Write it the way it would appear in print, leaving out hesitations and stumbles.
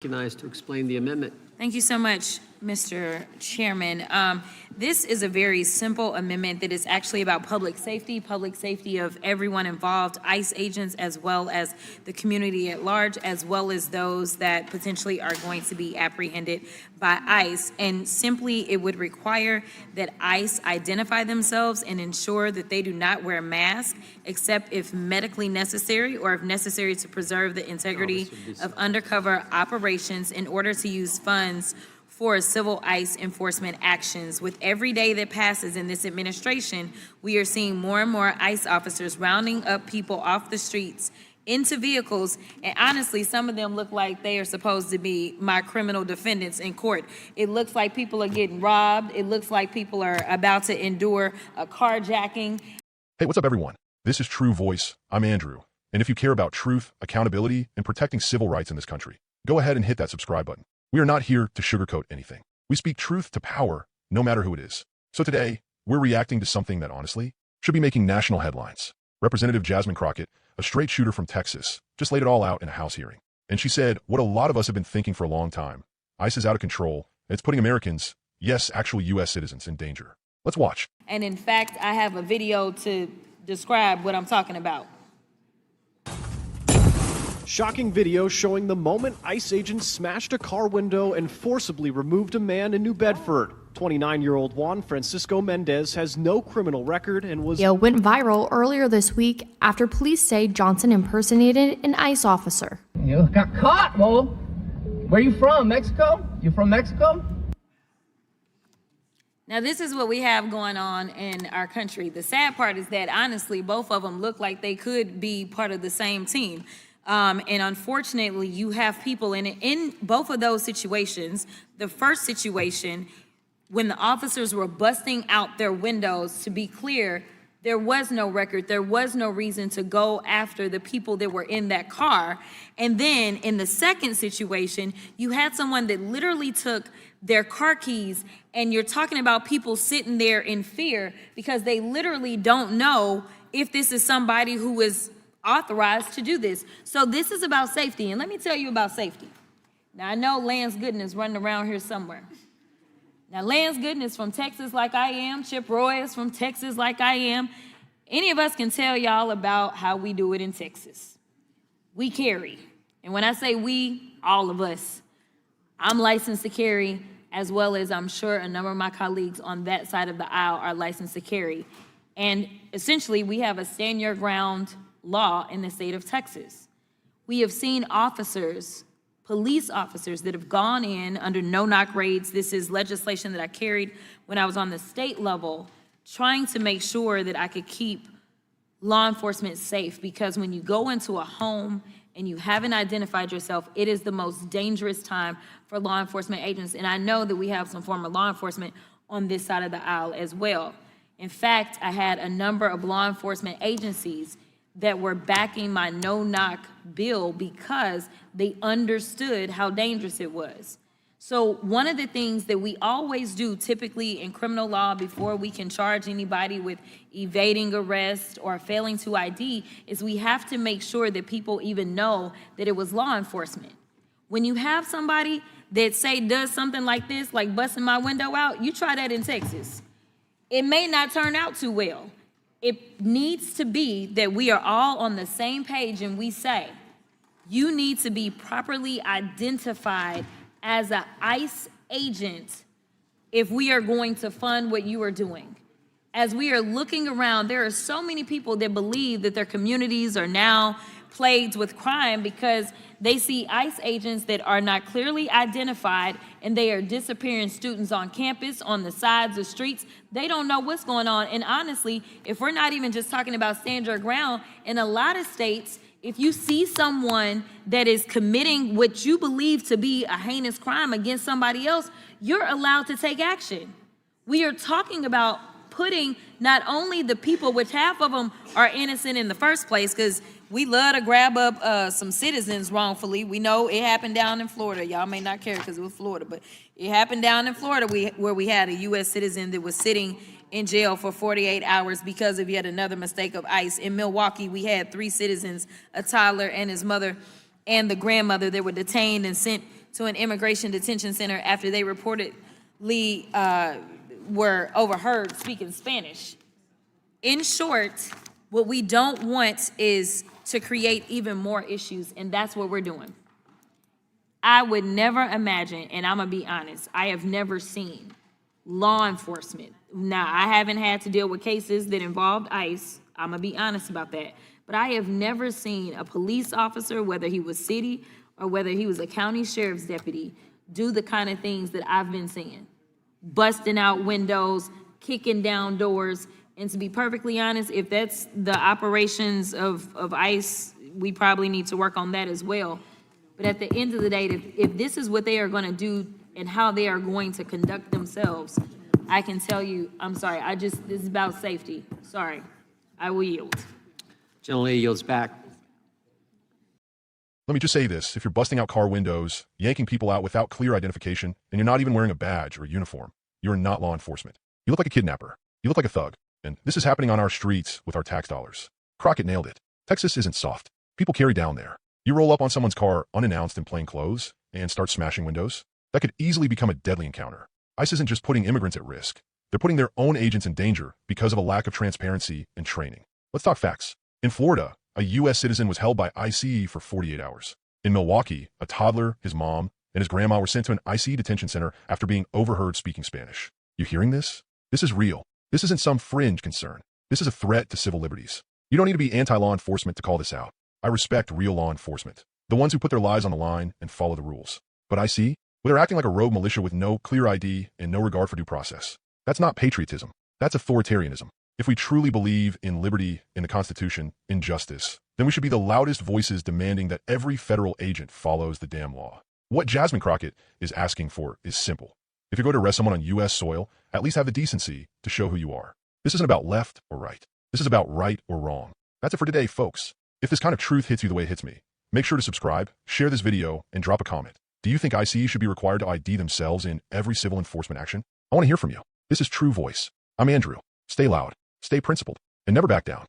Recognized to explain the amendment. Thank you so much, Mr. Chairman. This is a very simple amendment that is actually about public safety of everyone involved, ICE agents as well as the community at large, as well as those that potentially are going to be apprehended by ICE. And simply, it would require that ICE identify themselves and ensure that they do not wear masks except if medically necessary or if necessary to preserve the integrity of undercover operations in order to use funds for civil ICE enforcement actions. With every day that passes in this administration, we are seeing more and more ICE officers rounding up people off the streets into vehicles, and honestly, some of them look like they are supposed to be my criminal defendants in court. It looks like people are getting robbed. It looks like people are about to endure a carjacking. Hey, what's up, everyone? This is True Voice. I'm Andrew. And if you care about truth, accountability, and protecting civil rights in this country, go ahead and hit that subscribe button. We are not here to sugarcoat anything. We speak truth to power, no matter who it is. So today, we're reacting to something that honestly should be making national headlines. Representative Jasmine Crockett, a straight shooter from Texas, just laid it all out in a House hearing. And she said what a lot of us have been thinking for a long time. ICE is out of control, and it's putting Americans, yes, actual U.S. citizens, in danger. Let's watch. And in fact, I have a video to describe what I'm talking about. Shocking video showing the moment ICE agents smashed a car window and forcibly removed a man in New Bedford. 29-year-old Juan Francisco Mendez has no criminal record and was... Video went viral earlier this week after police say Johnson impersonated an ICE officer. You got caught, Mo. Where you from, Mexico? You from Mexico? Now, this is what we have going on in our country. The sad part is that, honestly, both of them look like they could be part of the same team. And unfortunately, you have people in both of those situations. The first situation, when the officers were busting out their windows, to be clear, there was no record. There was no reason to go after the people that were in that car. And then in the second situation, you had someone that literally took their car keys, and you're talking about people sitting there in fear because they literally don't know if this is somebody who is authorized to do this. So this is about safety, and let me tell you about safety. Now, I know Lance Gooden is running around here somewhere. Now, Lance Gooden is from Texas like I am. Chip Roy is from Texas like I am. Any of us can tell y'all about how we do it in Texas. We carry. And when I say we, all of us. I'm licensed to carry, as well as I'm sure a number of my colleagues on that side of the aisle are licensed to carry. And essentially, we have a stand your ground law in the state of Texas. We have seen officers, police officers that have gone in under no-knock raids. This is legislation that I carried when I was on the state level, trying to make sure that I could keep law enforcement safe, because when you go into a home and you haven't identified yourself, it is the most dangerous time for law enforcement agents. And I know that we have some former law enforcement on this side of the aisle as well. In fact, I had a number of law enforcement agencies that were backing my no-knock bill because they understood how dangerous it was. So one of the things that we always do typically in criminal law before we can charge anybody with evading arrest or failing to ID is we have to make sure that people even know that it was law enforcement. When you have somebody that say does something like this, like busting my window out, you try that in Texas. It may not turn out too well. It needs to be that we are all on the same page and we say, you need to be properly identified as an ICE agent if we are going to fund what you are doing. As we are looking around, there are so many people that believe that their communities are now plagued with crime because they see ICE agents that are not clearly identified and they are disappearing students on campus, on the sides of streets. They don't know what's going on. And honestly, if we're not even just talking about stand your ground, in a lot of states, if you see someone that is committing what you believe to be a heinous crime against somebody else, you're allowed to take action. We are talking about putting not only the people, which half of them are innocent in the first place, because we love to grab up some citizens wrongfully. We know it happened down in Florida. Y'all may not care because it was Florida, but it happened down in Florida where we had a U.S. citizen that was sitting in jail for 48 hours because of yet another mistake of ICE. In Milwaukee, we had 3 citizens, a toddler and his mother and the grandmother, that were detained and sent to an immigration detention center after they reportedly were overheard speaking Spanish. In short, what we don't want is to create even more issues, and that's what we're doing. I would never imagine, and I'm gonna be honest, I have never seen law enforcement. Now, I haven't had to deal with cases that involved ICE. I'm gonna be honest about that. But I have never seen a police officer, whether he was city or whether he was a county sheriff's deputy, do the kind of things that I've been seeing. Busting out windows, kicking down doors. And to be perfectly honest, if that's the operations of ICE, we probably need to work on that as well. But at the end of the day, if this is what they are gonna do and how they are going to conduct themselves, I can tell you, I'm sorry, this is about safety. Sorry, I will yield. Gentlelady yields back. Let me just say this. If you're busting out car windows, yanking people out without clear identification, and you're not even wearing a badge or a uniform, you're not law enforcement. You look like a kidnapper. You look like a thug. And this is happening on our streets with our tax dollars. Crockett nailed it. Texas isn't soft. People carry down there. You roll up on someone's car unannounced in plain clothes and start smashing windows. That could easily become a deadly encounter. ICE isn't just putting immigrants at risk. They're putting their own agents in danger because of a lack of transparency and training. Let's talk facts. In Florida, a U.S. citizen was held by ICE for 48 hours. In Milwaukee, a toddler, his mom, and his grandma were sent to an ICE detention center after being overheard speaking Spanish. You hearing this? This is real. This isn't some fringe concern. This is a threat to civil liberties. You don't need to be anti-law enforcement to call this out. I respect real law enforcement, the ones who put their lives on the line and follow the rules. But ICE, well, they're acting like a rogue militia with no clear ID and no regard for due process. That's not patriotism. That's authoritarianism. If we truly believe in liberty, in the Constitution, in justice, then we should be the loudest voices demanding that every federal agent follows the damn law. What Jasmine Crockett is asking for is simple. If you're going to arrest someone on U.S. soil, at least have the decency to show who you are. This isn't about left or right. This is about right or wrong. That's it for today, folks. If this kind of truth hits you the way it hits me, make sure to subscribe, share this video, and drop a comment. Do you think ICE should be required to ID themselves in every civil enforcement action? I want to hear from you. This is True Voice. I'm Andrew. Stay loud, stay principled, and never back down.